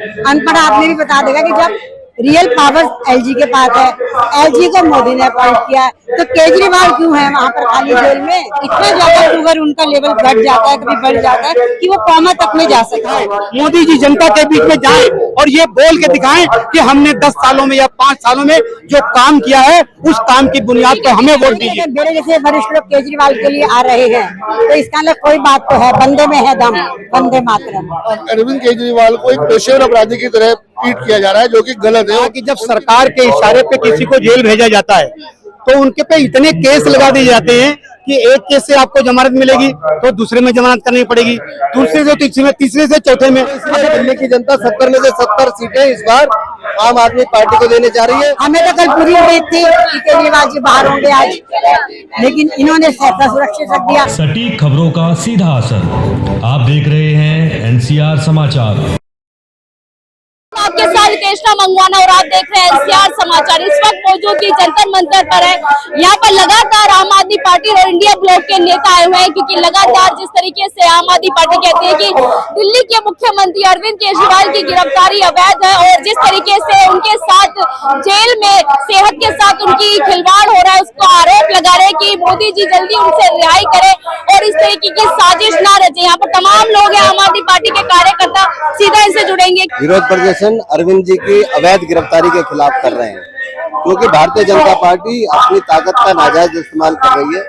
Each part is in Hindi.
अनपढ़ आदमी भी बता देगा कि जब रियल पावर एलजी के पास है, एलजी को मोदी ने अपॉइंट किया है, तो केजरीवाल क्यों है वहाँ पर खाली जेल में? इतना ज्यादा शुगर उनका लेवल घट जाता है, कभी बढ़ जाता है कि वो कोमा तक में जा सकता है। मोदी जी जनता के बीच में जाए और ये बोल के दिखाएं कि हमने 10 सालों में या 5 सालों में जो काम किया है उस काम की बुनियाद पर हमें वोट दीजिए। मेरे जैसे वरिष्ठ लोग केजरीवाल के लिए आ रहे हैं, तो इसका अंदर कोई बात तो है, बंदे में है दम, वंदे मातरम। अरविंद केजरीवाल को एक पेशेवर अपराधी की तरह ट्रीट किया जा रहा है, जो कि गलत है। कि जब सरकार के इशारे पे किसी को जेल भेजा जाता है तो उनके पे इतने केस लगा दिए जाते हैं कि एक केस से आपको जमानत मिलेगी तो दूसरे में जमानत करनी पड़ेगी, दूसरे से तीसरे में, तीसरे से चौथे में। दिल्ली की जनता 70 में से 70 सीटें इस बार आम आदमी पार्टी को देने जा रही है। हमें तो कल पूरी उम्मीद थी कि केजरीवाल जी बाहर होंगे आज, लेकिन इन्होंने फैसला सुरक्षित रख दिया। सटीक खबरों का सीधा असर। आप देख रहे हैं एनसीआर समाचार। आपके साथ कृष्णा मंगवाना और आप देख रहे हैं एनसीआर समाचार। इस वक्त मौजूद की जंतर मंतर पर है। यहाँ पर लगातार आम आदमी पार्टी और इंडिया ब्लॉक के नेता आए हुए हैं, क्योंकि लगातार जिस तरीके से आम आदमी पार्टी कहती है कि दिल्ली के मुख्यमंत्री अरविंद केजरीवाल की गिरफ्तारी अवैध है और जिस तरीके से उनके साथ जेल में सेहत के साथ उनकी खिलवाड़ हो रहा है, उसको आरोप लगा रहे हैं कि मोदी जी जल्दी उनसे रिहाई करे और इस तरीके की साजिश ना रचे। यहाँ पर तमाम लोग हैं आम आदमी पार्टी के कार्यकर्ता, सीधा इनसे जुड़ेंगे। विरोध प्रदर्शन अरविंद जी की अवैध गिरफ्तारी के खिलाफ कर रहे हैं, क्योंकि भारतीय जनता पार्टी अपनी ताकत का नाजायज इस्तेमाल कर रही है।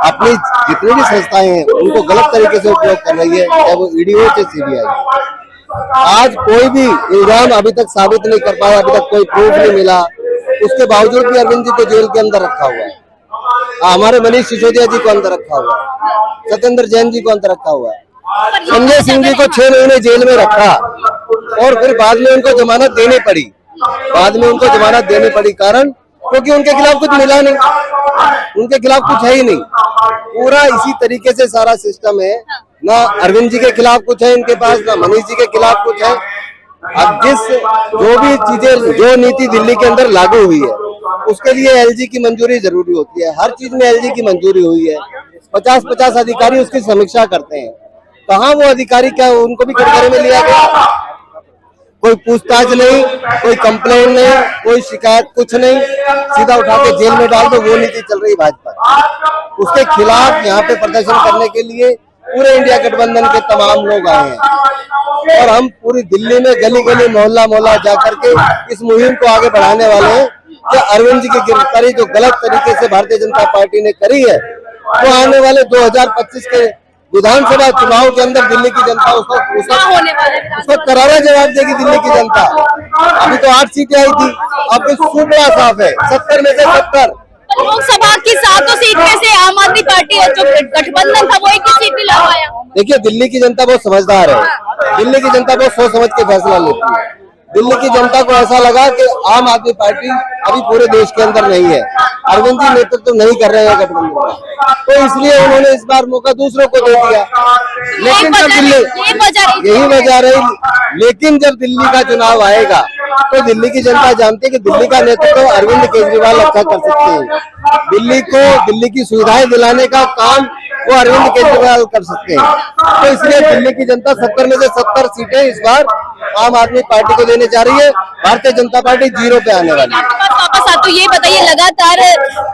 अपनी जितनी भी संस्थाएं हैं उनको गलत तरीके से उपयोग कर रही है, चाहे वो ईडी हो चाहे सीबीआई। आज कोई भी इल्जाम अभी तक साबित नहीं कर पाया, अभी तक कोई प्रूफ नहीं मिला, उसके बावजूद भी अरविंद जी को जेल के अंदर रखा हुआ है। हमारे मनीष सिसोदिया जी को अंदर रखा हुआ है, सत्येंद्र जैन जी को अंदर रखा हुआ है, संजय सिंह जी को 6 महीने जेल में रखा और फिर बाद में उनको जमानत देनी पड़ी। कारण क्योंकि उनके खिलाफ कुछ मिला नहीं, उनके खिलाफ कुछ है ही नहीं। पूरा इसी तरीके से सारा सिस्टम है, ना अरविंद जी के खिलाफ कुछ है इनके पास, ना मनीष जी के खिलाफ कुछ है। अब जो भी चीजें, जो नीति दिल्ली के अंदर लागू हुई है उसके लिए एलजी की मंजूरी जरूरी होती है। हर चीज में एलजी की मंजूरी हुई है। 50-50 अधिकारी उसकी समीक्षा करते हैं। कहाँ वो अधिकारी, क्या उनको भी कटघरे में लिया गया? कोई पूछताछ नहीं, कोई कंप्लेंट नहीं, कोई शिकायत, कुछ नहीं, सीधा उठा के जेल में डाल दो। वो नीति चल रही भाजपा। उसके खिलाफ यहाँ पे प्रदर्शन करने के लिए पूरे इंडिया गठबंधन के तमाम लोग आए हैं और हम पूरी दिल्ली में गली गली मोहल्ला मोहल्ला जाकर के इस मुहिम को आगे बढ़ाने वाले हैं कि अरविंद जी की गिरफ्तारी जो गलत तरीके से भारतीय जनता पार्टी ने करी है, वो आने वाले 2025 के विधानसभा चुनाव के अंदर दिल्ली की जनता उसको करारा जवाब देगी। दिल्ली की जनता, अभी तो 8 सीटें आई थी, अब तो सूबा साफ है, 70 में से 70। लोकसभा की 7 सीट में से आम आदमी पार्टी जो गठबंधन था वो एक ही सीट लड़वाया। देखिए, दिल्ली की जनता बहुत समझदार है। दिल्ली की जनता बहुत सोच समझ के फैसला लेती है। दिल्ली की जनता को ऐसा लगा कि आम आदमी पार्टी अभी पूरे देश के अंदर नहीं है, अरविंद जी नेतृत्व नहीं कर रहे हैं गठबंधन का, तो इसलिए उन्होंने इस बार मौका दूसरों को दे दिया। लेकिन जब यही वजह रही, लेकिन जब दिल्ली का चुनाव आएगा तो दिल्ली की जनता जानती है कि दिल्ली का नेतृत्व अरविंद केजरीवाल अच्छा कर सकते हैं। दिल्ली की सुविधाएं दिलाने का काम वो अरविंद केजरीवाल कर सकते हैं। तो इसलिए दिल्ली की जनता 70 में से 70 सीटें इस बार आम आदमी पार्टी को देने जा रही है। भारतीय जनता पार्टी 0 पे आने वाली है। वापस आ, तो ये बताइए, लगातार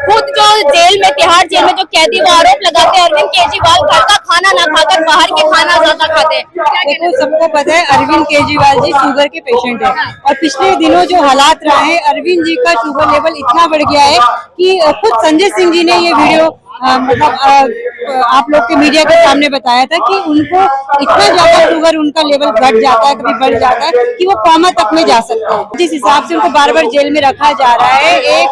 खुद जो जेल में, तिहाड़ जेल में जो कैदी वो आरोप लगाते हैं अरविंद केजरीवाल घर का खाना ना खाकर बाहर के खाना ज्यादा खाते हैं। देखो, सबको पता है अरविंद केजरीवाल जी शुगर के पेशेंट है और पिछले दिनों जो हालात रहे हैं, अरविंद जी का शुगर लेवल इतना बढ़ गया है कि खुद संजय सिंह जी ने ये वीडियो आप लोग के मीडिया के सामने बताया था कि उनको इतना ज्यादा शुगर, उनका लेवल घट जाता है, कभी बढ़ जाता है कि वो कोमा तक में जा सकते हैं। जिस हिसाब से उनको बार बार जेल में रखा जा रहा है, एक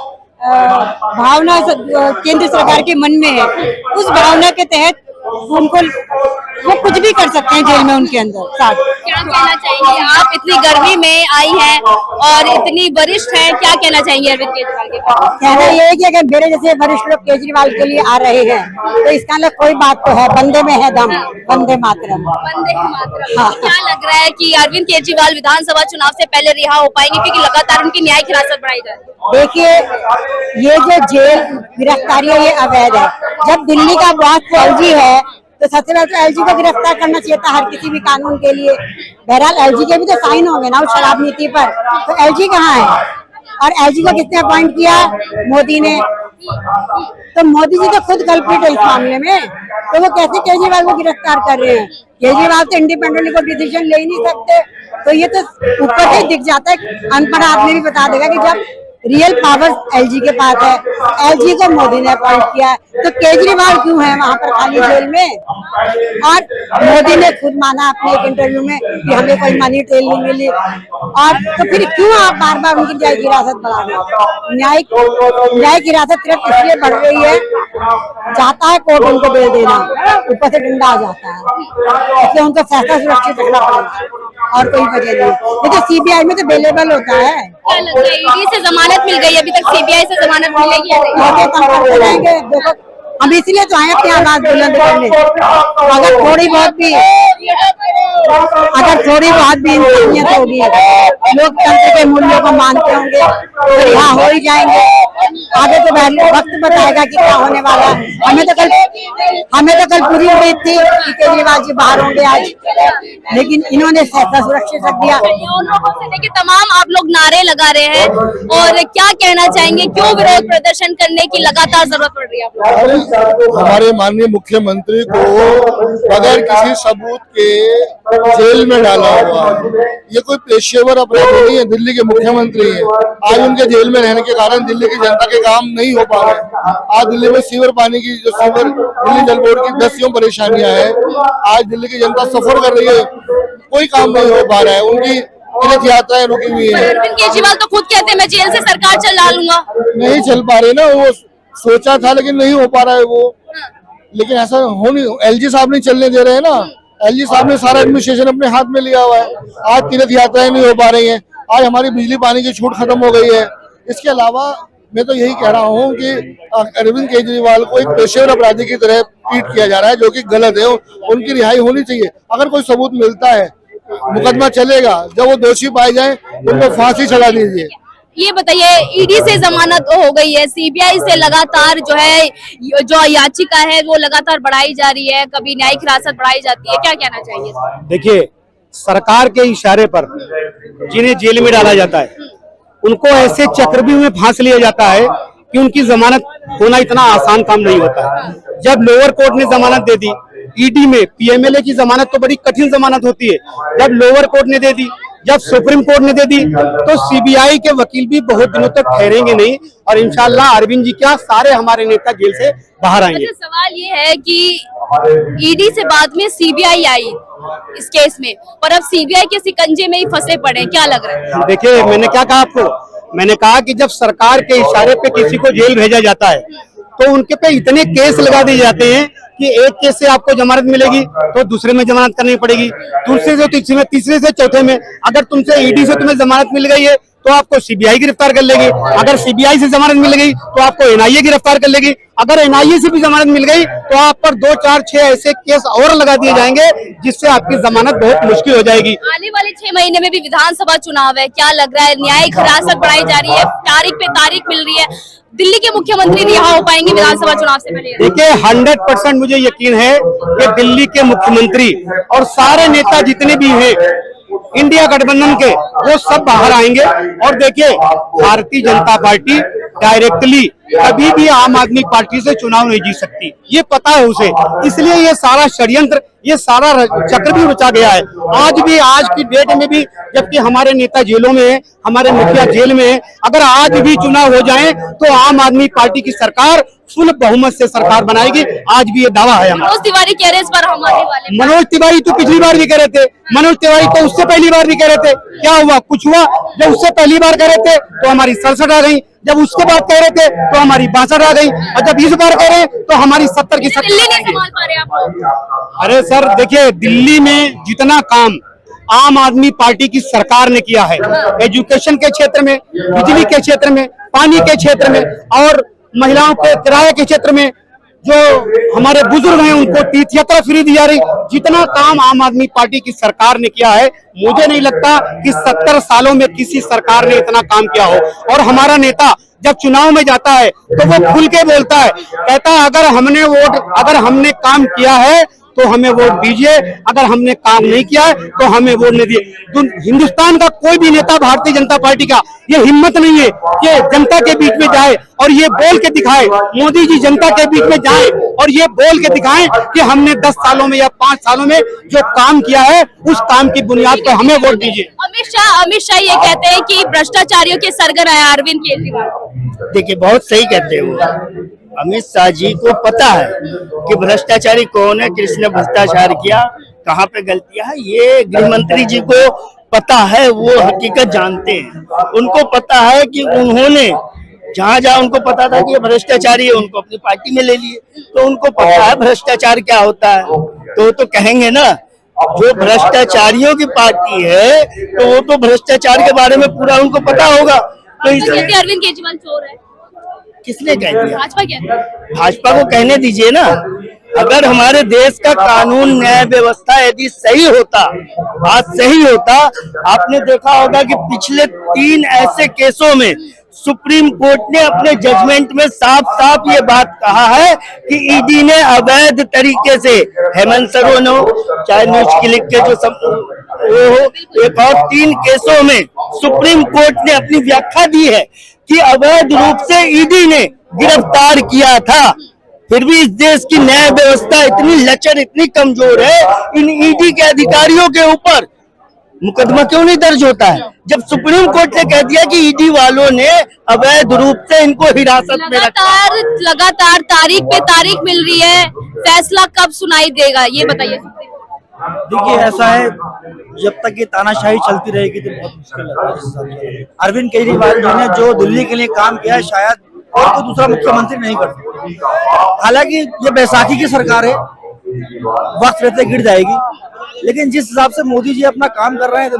भावना केंद्र सरकार के मन में है, उस भावना के तहत उनको वो कुछ भी कर सकते हैं जेल में उनके अंदर। क्या कहना चाहेंगे आप? इतनी गर्मी में आई हैं और इतनी वरिष्ठ हैं, क्या कहना चाहेंगे अरविंद केजरीवाल के बारे में? कहना ये है कि अगर मेरे जैसे वरिष्ठ लोग केजरीवाल के लिए आ रहे हैं, तो इसका अंदर कोई बात तो है, बंदे में है दम, वंदे मातरम। वंदे मातरम। हाँ। क्या लग रहा है कि अरविंद केजरीवाल विधानसभा चुनाव से पहले रिहा हो पाएंगे, क्योंकि लगातार उनकी न्यायिक हिरासत बढ़ाई जा रही है? देखिए, ये जो जेल गिरफ्तारी है ये अवैध है। जब दिल्ली का बॉस एलजी है तो सबसे पहले तो एलजी को गिरफ्तार करना चाहिए था हर किसी भी कानून के लिए। बहरहाल एलजी के भी तो साइन होंगे ना उस शराब नीति पर, तो एलजी कहाँ है? और एलजी को किसने अपॉइंट किया? मोदी ने। तो मोदी जी तो खुद कल्प्रिट है इस मामले में, तो वो कैसे केजरीवाल को गिरफ्तार कर रहे हैं? केजरीवाल तो इंडिपेंडेंटली कोई डिसीजन ले ही नहीं सकते। तो ये तो ऊपर से दिख जाता है, अनपढ़ आदमी भी बता देगा कि जब रियल पावर एलजी के पास है, एलजी को मोदी ने अपॉइंट किया है, तो केजरीवाल क्यों है वहां पर खाली जेल में? और मोदी ने खुद माना अपने एक इंटरव्यू में कि हमें कोई मनी ट्रेल नहीं मिली। और तो फिर क्यों आप बार बार उनकी न्यायिक हिरासत बढ़ा रहे हैं? न्यायिक हिरासत सिर्फ इसलिए बढ़ रही है, जाता है कोर्ट उनको बेल देना, ऊपर से डंडा आ जाता है, इसलिए उनको फैसला सुरक्षित रखना पड़ेगा और कोई वजह नहीं। लेकिन सीबीआई में तो अवेलेबल होता है। क्या लगता है ईडी से जमानत मिल गई, अभी तक सीबीआई से जमानत मिलेगी या नहीं? आगे काम करते रहेंगे। देखो हम इसलिए तो आए अपनी आवाज बुलंद करने। अगर थोड़ी बहुत भी इंसानियत होगी, लोकतंत्र के मूल्यों को मानते होंगे, तो रिहा हो ही जाएंगे। आगे तो वक्त बताएगा कि क्या होने वाला है। हमें तो कल पूरी उम्मीद थी कि केजरीवाल जी बाहर होंगे आज, लेकिन इन्होंने फैसला सुरक्षित रख दिया। देखिए तमाम आप लोग नारे लगा रहे हैं, और क्या कहना चाहेंगे, क्यों विरोध प्रदर्शन करने की लगातार जरूरत पड़ रही है आपको? हमारे माननीय मुख्यमंत्री को बगैर किसी सबूत के जेल में डाला हुआ है। ये कोई पेशेवर अपराधी नहीं है, दिल्ली के मुख्यमंत्री हैं। आज उनके जेल में रहने के कारण दिल्ली की जनता के काम नहीं हो पा रहे। आज दिल्ली में सीवर पानी की दिल्ली जल बोर्ड की 10 परेशानियां हैं। आज दिल्ली की जनता सफर कर रही है, कोई काम नहीं हो पा रहा है। उनकी तीर्थ यात्राएं रुकी हुई है। अरविंद केजरीवाल तो खुद कहते हैं मैं जेल से सरकार चला लूंगा। नहीं चल पा रहे ना, वो सोचा था लेकिन नहीं हो पा रहा है वो। लेकिन ऐसा हो नहीं, एलजी साहब नहीं चलने दे रहे हैं ना। एलजी साहब ने सारा एडमिनिस्ट्रेशन अपने हाथ में लिया हुआ है। आज तीर्थ यात्राएं नहीं हो पा रही हैं। आज हमारी बिजली पानी की छूट खत्म हो गई है। इसके अलावा मैं तो यही कह रहा हूँ कि अरविंद केजरीवाल को एक पेशेवर अपराधी की तरह ट्रीट किया जा रहा है, जो कि गलत है। उनकी रिहाई होनी चाहिए। अगर कोई सबूत मिलता है, मुकदमा चलेगा। जब वो दोषी पाए जाए उनको फांसी चढ़ा दीजिए। ये बताइए, ईडी से जमानत हो गई है, सीबीआई से लगातार जो याचिका है वो लगातार बढ़ाई जा रही है, कभी न्यायिक हिरासत बढ़ाई जाती है, क्या कहना चाहिए? देखिए, सरकार के इशारे पर जिन्हें जेल में डाला जाता है, उनको ऐसे चक्रव्यूह में फांस लिया जाता है कि उनकी जमानत होना इतना आसान काम नहीं होता है। जब लोअर कोर्ट ने जमानत दे दी, ईडी में पीएमएलए की जमानत तो बड़ी कठिन जमानत होती है, जब लोअर कोर्ट ने दे दी, जब सुप्रीम कोर्ट ने दे दी, तो सीबीआई के वकील भी बहुत दिनों तक ठहरेंगे नहीं, और इंशाल्लाह अरविंद जी क्या सारे हमारे नेता जेल से बाहर आएंगे। अच्छा, सवाल ये है कि ईडी से बाद में सीबीआई आई इस केस में, पर अब सीबीआई के शिकंजे में ही फंसे पड़े, क्या लग रहा है? देखिए, मैंने क्या कहा आपको, मैंने कहा कि जब सरकार के इशारे पे किसी को जेल भेजा जाता है, तो उनके पे इतने केस लगा दिए जाते हैं कि एक केस से आपको जमानत मिलेगी तो दूसरे में जमानत करनी पड़ेगी, दूसरे से तीसरे में, तीसरे से चौथे में। अगर तुमसे ईडी से तुम्हें जमानत मिल गई है तो आपको सीबीआई गिरफ्तार कर लेगी। अगर सीबीआई से जमानत मिल गई तो आपको एनआईए गिरफ्तार कर लेगी। अगर एनआईए से भी जमानत मिल गई तो आप पर 2, 4, 6 ऐसे केस और लगा दिए जाएंगे, जिससे आपकी जमानत बहुत मुश्किल हो जाएगी। आने वाले 6 महीने में भी विधानसभा चुनाव है, क्या लग रहा है? न्यायिक हिरासत बढ़ाई जा रही है, तारीख पे तारीख मिल रही है, दिल्ली के मुख्यमंत्री रिहा हो पाएंगे विधानसभा चुनाव से पहले? देखिए, 100% मुझे यकीन है कि दिल्ली के मुख्यमंत्री और सारे नेता जितने भी हैं इंडिया गठबंधन के, वो सब बाहर आएंगे। और देखिए, भारतीय जनता पार्टी डायरेक्टली कभी भी आम आदमी पार्टी से चुनाव नहीं जीत सकती, ये पता है उसे। इसलिए ये सारा षड्यंत्र, ये सारा चक्र भी रचा गया है। आज की डेट में भी, जबकि हमारे नेता जेलों में है, हमारे मुखिया जेल में है, अगर आज भी चुनाव हो जाए तो आम आदमी पार्टी की सरकार फुल बहुमत से सरकार बनाएगी। आज भी ये दावा है हमारा। मनोज तिवारी कह रहे इस बार हम आने वाले। मनोज तिवारी तो पिछली बार भी कह रहे थे, मनोज तिवारी तो उससे पहली बार भी कह रहे थे। क्या हुआ? कुछ हुआ? जब उससे पहली बार कह रहे थे तो हमारी 67 आ गई, जब उसके बाद कह रहे थे तो हमारी 62 आ गई, और जब इस बार कह रहे हैं तो हमारी 70 की 70 दिल्ली नहीं संभाल पा रहे आप लोग? अरे सर, देखिए, दिल्ली में जितना काम आम आदमी पार्टी की सरकार ने किया है, एजुकेशन के क्षेत्र में, बिजली के क्षेत्र में, पानी के क्षेत्र में, और महिलाओं के किराए के क्षेत्र में, जो हमारे बुजुर्ग हैं उनको तीर्थ यात्रा फ्री दी जा रही, जितना काम आम आदमी पार्टी की सरकार ने किया है, मुझे नहीं लगता कि 70 सालों में किसी सरकार ने इतना काम किया हो। और हमारा नेता जब चुनाव में जाता है तो वो खुल के बोलता है, कहता है अगर हमने काम किया है तो हमें वोट दीजिए, अगर हमने काम नहीं किया है तो हमें वोट नहीं दिए। हिंदुस्तान का कोई भी नेता भारतीय जनता पार्टी का ये हिम्मत नहीं है कि जनता के बीच में जाए और ये बोल के दिखाए, मोदी जी जनता के बीच में जाए और ये बोल के दिखाएं कि हमने 10 सालों में या 5 सालों में जो काम किया है उस काम की बुनियाद पर हमें वोट दीजिए। अमित शाह ये कहते हैं कि भ्रष्टाचारियों के सरगना है अरविंद केजरीवाल। देखिए, बहुत सही कहते हैं वो। अमित शाह जी को पता है कि भ्रष्टाचारी कौन है, किसने भ्रष्टाचार किया, कहाँ पे गलतियां है, ये गृह मंत्री जी को पता है, वो हकीकत जानते हैं। उनको पता है कि उन्होंने जहाँ जहाँ उनको पता था कि ये भ्रष्टाचारी है, उनको अपनी पार्टी में ले लिए, तो उनको पता है भ्रष्टाचार क्या होता है। तो वो तो कहेंगे ना, जो भ्रष्टाचारियों की पार्टी है तो वो तो भ्रष्टाचार के बारे में पूरा उनको पता होगा। तो इसलिए अरविंद केजरीवाल चोर है, किसने कह दिया? भाजपा कहती है। भाजपा को कहने दीजिए ना। अगर हमारे देश का कानून न्याय व्यवस्था यदि सही होता, आज सही होता, आपने देखा होगा कि पिछले 3 ऐसे केसों में सुप्रीम कोर्ट ने अपने जजमेंट में साफ साफ ये बात कहा है कि ईडी ने अवैध तरीके से, हेमंत सरोन हो चाहे न्यूज क्लिक के जो वो हो, एक और 3 केसों में सुप्रीम कोर्ट ने अपनी व्याख्या दी है कि अवैध रूप से ईडी ने गिरफ्तार किया था। फिर भी इस देश की न्याय व्यवस्था इतनी लचर, इतनी कमजोर है, इन ईडी के अधिकारियों के ऊपर मुकदमा क्यों नहीं दर्ज होता है? जब सुप्रीम कोर्ट ने कह दिया कि ईडी वालों ने अवैध रूप से इनको हिरासत में रखा। लगातार तारीख पे तारीख मिल रही है, फैसला कब सुनाई देगा ये बताइए। देखिए, ऐसा है, जब तक ये तानाशाही चलती रहेगी तो बहुत मुश्किल है। अरविंद केजरीवाल जी ने जो दिल्ली के लिए काम किया है, शायद और कोई दूसरा मुख्यमंत्री नहीं कर सकता। हालांकि ये बैसाखी की सरकार है, वक्त रहते गिर जाएगी, लेकिन जिस हिसाब से मोदी जी अपना काम कर रहे हैं, तो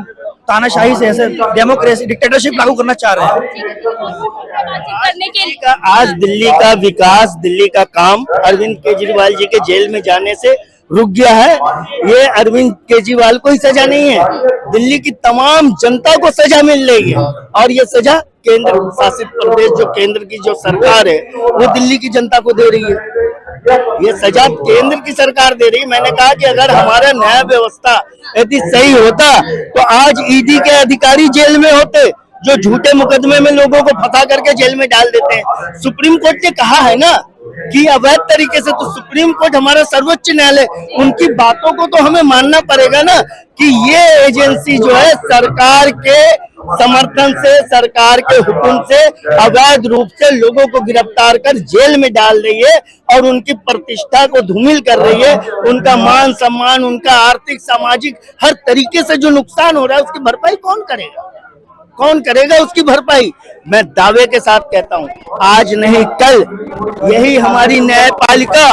तानाशाही से ऐसे डेमोक्रेसी, डिक्टेटरशिप लागू करना चाह रहे हैं। करने के लिए आज दिल्ली का विकास, दिल्ली का काम अरविंद केजरीवाल जी के जेल में जाने से रुक गया है। ये अरविंद केजरीवाल को ही सजा नहीं है, दिल्ली की तमाम जनता को सजा मिल रही है। और ये सजा केंद्र शासित प्रदेश, जो केंद्र की जो सरकार है, वो दिल्ली की जनता को दे रही है। ये सजा केंद्र की सरकार दे रही है। मैंने कहा कि अगर हमारा न्याय व्यवस्था यदि सही होता तो आज ईडी के अधिकारी जेल में होते, जो झूठे मुकदमे में लोगों को फंसा करके जेल में डाल देते हैं। सुप्रीम कोर्ट ने कहा है ना कि अवैध तरीके से, तो सुप्रीम कोर्ट हमारा सर्वोच्च न्यायालय, उनकी बातों को तो हमें मानना पड़ेगा ना कि ये एजेंसी जो है सरकार के समर्थन से, सरकार के हुक्म से अवैध रूप से लोगों को गिरफ्तार कर जेल में डाल रही है और उनकी प्रतिष्ठा को धूमिल कर रही है। उनका मान सम्मान, उनका आर्थिक सामाजिक हर तरीके से जो नुकसान हो रहा है, उसकी भरपाई कौन करेगा? कौन करेगा उसकी भरपाई? मैं दावे के साथ कहता हूं, आज नहीं कल यही हमारी न्यायपालिका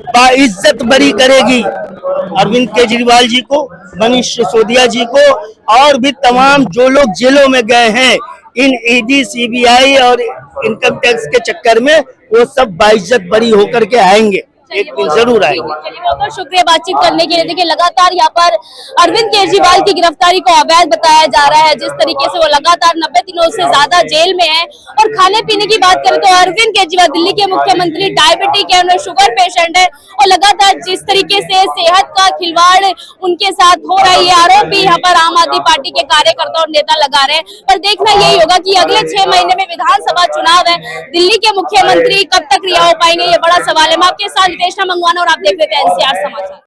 बाइज्जत बरी करेगी अरविंद केजरीवाल जी को, मनीष सिसोदिया जी को, और भी तमाम जो लोग जेलों में गए हैं इन ईडी, सीबीआई और इनकम टैक्स के चक्कर में, वो सब बाइज्जत बरी होकर के आएंगे, एक दिन जरूर आएंगे। चलिए, बहुत बहुत शुक्रिया बातचीत करने के लिए। देखिए, लगातार यहाँ पर अरविंद केजरीवाल की गिरफ्तारी को अवैध बताया जा रहा है। जिस तरीके से वो लगातार 90 दिनों से ज्यादा जेल में है। और खाने पीने की बात करें तो अरविंद केजरीवाल दिल्ली के मुख्यमंत्री डायबिटिक है, उन्हें शुगर पेशेंट है, और लगातार जिस तरीके से सेहत का खिलवाड़ उनके साथ हो रहा है, ये आरोप भी यहाँ पर आम आदमी पार्टी के कार्यकर्ता और नेता लगा रहे हैं। पर देखना यही होगा कि अगले 6 महीने में विधानसभा चुनाव है, दिल्ली के मुख्यमंत्री कब तक रिहा हो पाएंगे, ये बड़ा सवाल है। मैं आपके साथ नितेश मंगवाना और आप देख रहे थे एनसीआर समाचार।